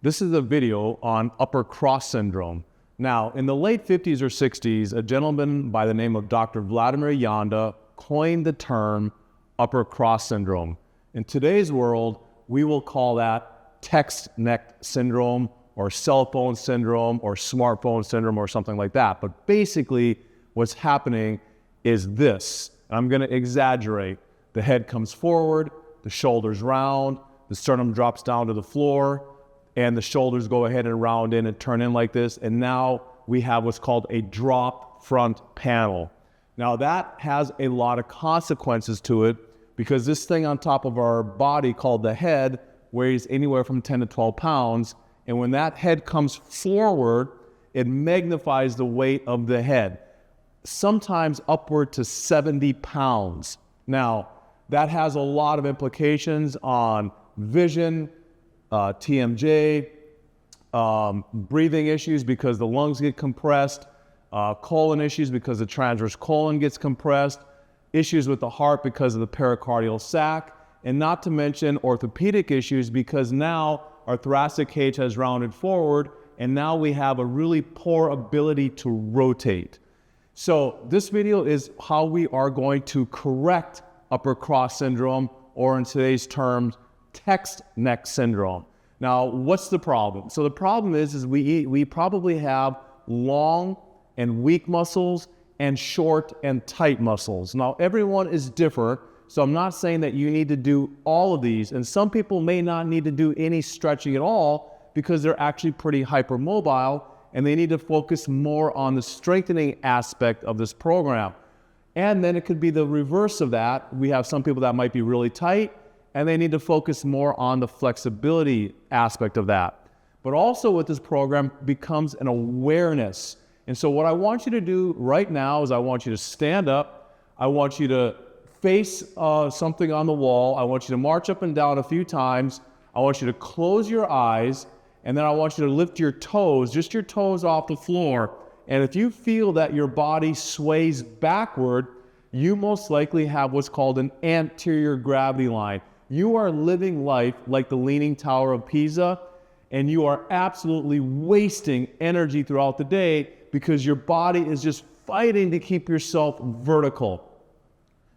This is a video on upper cross syndrome. Now, in the late 50s or 60s, a gentleman by the name of Dr. Vladimir Yanda coined the term upper cross syndrome. In today's world, we will call that text neck syndrome or cell phone syndrome or smartphone syndrome or something like that. But basically, what's happening is this. I'm going to exaggerate. The head comes forward, the shoulders round, the sternum drops down to the floor, and the shoulders go ahead and round in and turn in like this. And now we have what's called a drop front panel. Now that has a lot of consequences to it because this thing on top of our body called the head weighs anywhere from 10 to 12 pounds. And when that head comes forward, it magnifies the weight of the head, sometimes upward to 70 pounds. Now, that has a lot of implications on vision, TMJ, breathing issues because the lungs get compressed, colon issues because the transverse colon gets compressed, issues with the heart because of the pericardial sac, and not to mention orthopedic issues because now our thoracic cage has rounded forward and now we have a really poor ability to rotate. So this video is how we are going to correct upper cross syndrome, or in today's terms, text neck syndrome. Now, what's the problem? So the problem is we probably have long and weak muscles and short and tight muscles. Now, everyone is different, so I'm not saying that you need to do all of these, and some people may not need to do any stretching at all because they're actually pretty hypermobile and they need to focus more on the strengthening aspect of this program. And then it could be the reverse of that. We have some people that might be really tight and they need to focus more on the flexibility aspect of that. But also with this program becomes an awareness. And so what I want you to do right now is I want you to stand up. I want you to face something on the wall. I want you to march up and down a few times. I want you to close your eyes. And then I want you to lift your toes, just your toes off the floor. And if you feel that your body sways backward, you most likely have what's called an anterior gravity line. You are living life like the Leaning Tower of Pisa, and you are absolutely wasting energy throughout the day because your body is just fighting to keep yourself vertical.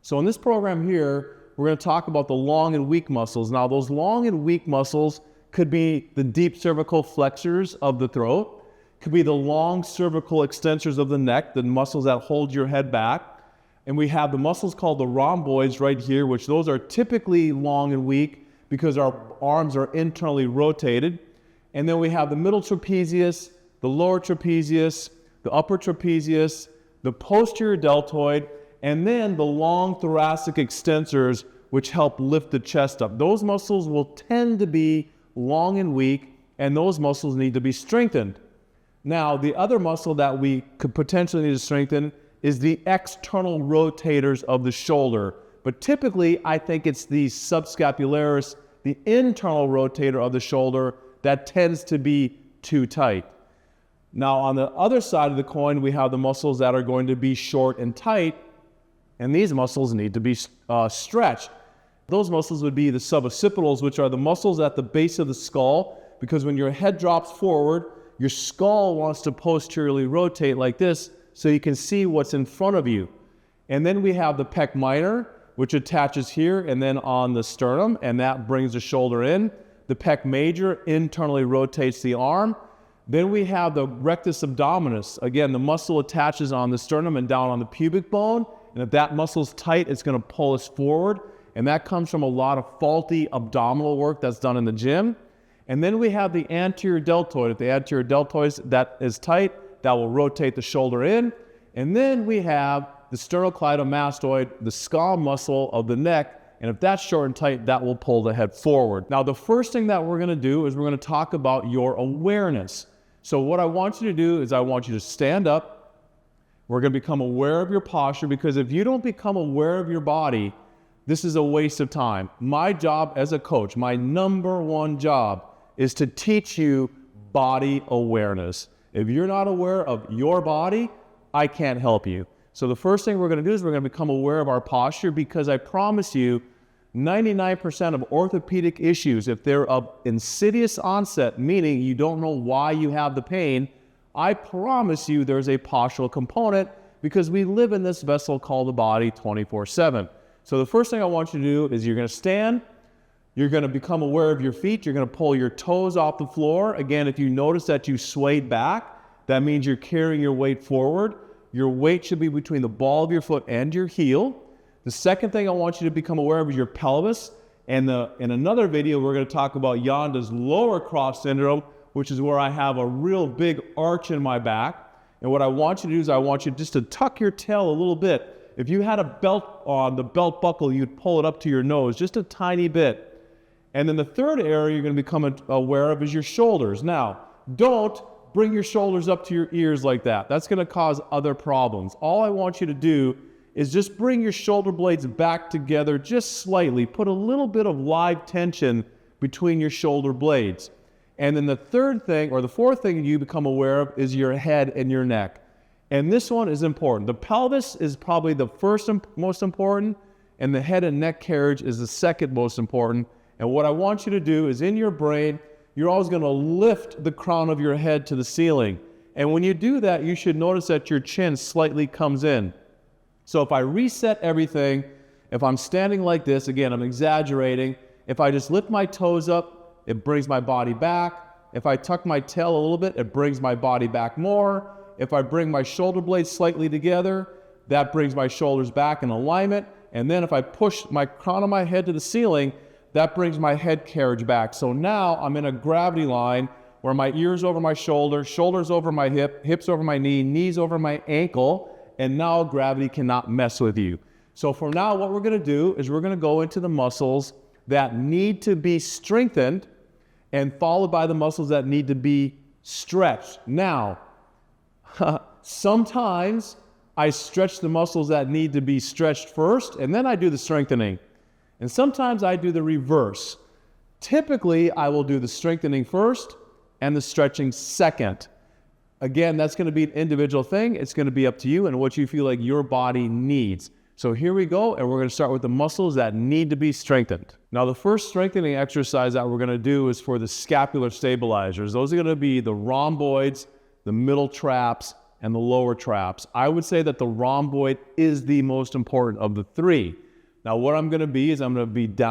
So in this program here, we're going to talk about the long and weak muscles. Now, those long and weak muscles could be the deep cervical flexors of the throat, could be the long cervical extensors of the neck, the muscles that hold your head back. And we have the muscles called the rhomboids right here, which those are typically long and weak because our arms are internally rotated. And then we have the middle trapezius, the lower trapezius, the upper trapezius, the posterior deltoid, and then the long thoracic extensors, which help lift the chest up. Those muscles will tend to be long and weak, and those muscles need to be strengthened. Now, the other muscle that we could potentially need to strengthen is the external rotators of the shoulder. But typically, I think it's the subscapularis, the internal rotator of the shoulder, that tends to be too tight. Now, on the other side of the coin, we have the muscles that are going to be short and tight, and these muscles need to be stretched. Those muscles would be the suboccipitals, which are the muscles at the base of the skull, because when your head drops forward, your skull wants to posteriorly rotate like this so you can see what's in front of you. And then we have the pec minor, which attaches here and then on the sternum, and that brings the shoulder in. The pec major internally rotates the arm. Then we have the rectus abdominis. Again, the muscle attaches on the sternum and down on the pubic bone, and if that muscle's tight, it's going to pull us forward. And that comes from a lot of faulty abdominal work that's done in the gym. And then we have the anterior deltoid. If the anterior deltoid that is tight, that will rotate the shoulder in. And then we have the sternocleidomastoid, the skull muscle of the neck. And if that's short and tight, that will pull the head forward. Now, the first thing that we're going to do is we're going to talk about your awareness. So what I want you to do is I want you to stand up. We're going to become aware of your posture, because if you don't become aware of your body, this is a waste of time. My job as a coach, my number one job, is to teach you body awareness. If you're not aware of your body, I can't help you. So the first thing we're going to do is we're going to become aware of our posture, because I promise you, 99% of orthopedic issues, if they're of insidious onset, meaning you don't know why you have the pain, I promise you there's a postural component, because we live in this vessel called the body 24/7. So the first thing I want you to do is you're going to stand. You're going to become aware of your feet. You're going to pull your toes off the floor. Again, if you notice that you swayed back, that means you're carrying your weight forward. Your weight should be between the ball of your foot and your heel. The second thing I want you to become aware of is your pelvis. And in another video, we're going to talk about Yanda's lower cross syndrome, which is where I have a real big arch in my back. And what I want you to do is I want you just to tuck your tail a little bit. If you had a belt on, the belt buckle, you'd pull it up to your nose just a tiny bit. And then the third area you're going to become aware of is your shoulders. Now, don't bring your shoulders up to your ears like that. That's going to cause other problems. All I want you to do is just bring your shoulder blades back together just slightly. Put a little bit of live tension between your shoulder blades. And then the third thing, or the fourth thing you become aware of, is your head and your neck. And this one is important. The pelvis is probably the first most important, and the head and neck carriage is the second most important. And what I want you to do is, in your brain, you're always going to lift the crown of your head to the ceiling. And when you do that, you should notice that your chin slightly comes in. So if I reset everything, if I'm standing like this, again, I'm exaggerating. If I just lift my toes up, it brings my body back. If I tuck my tail a little bit, it brings my body back more. If I bring my shoulder blades slightly together, that brings my shoulders back in alignment. And then if I push my crown of my head to the ceiling, that brings my head carriage back. So now I'm in a gravity line where my ears over my shoulder, shoulders over my hip, hips over my knee, knees over my ankle, and now gravity cannot mess with you. So for now, what we're going to do is we're going to go into the muscles that need to be strengthened, and followed by the muscles that need to be stretched. Now, sometimes I stretch the muscles that need to be stretched first, and then I do the strengthening. And sometimes I do the reverse. Typically, I will do the strengthening first and the stretching second. Again, that's going to be an individual thing. It's going to be up to you and what you feel like your body needs. So here we go, and we're going to start with the muscles that need to be strengthened. Now, the first strengthening exercise that we're going to do is for the scapular stabilizers. Those are going to be the rhomboids, the middle traps, and the lower traps. I would say that the rhomboid is the most important of the three. Now, what I'm going to be is I'm going to be down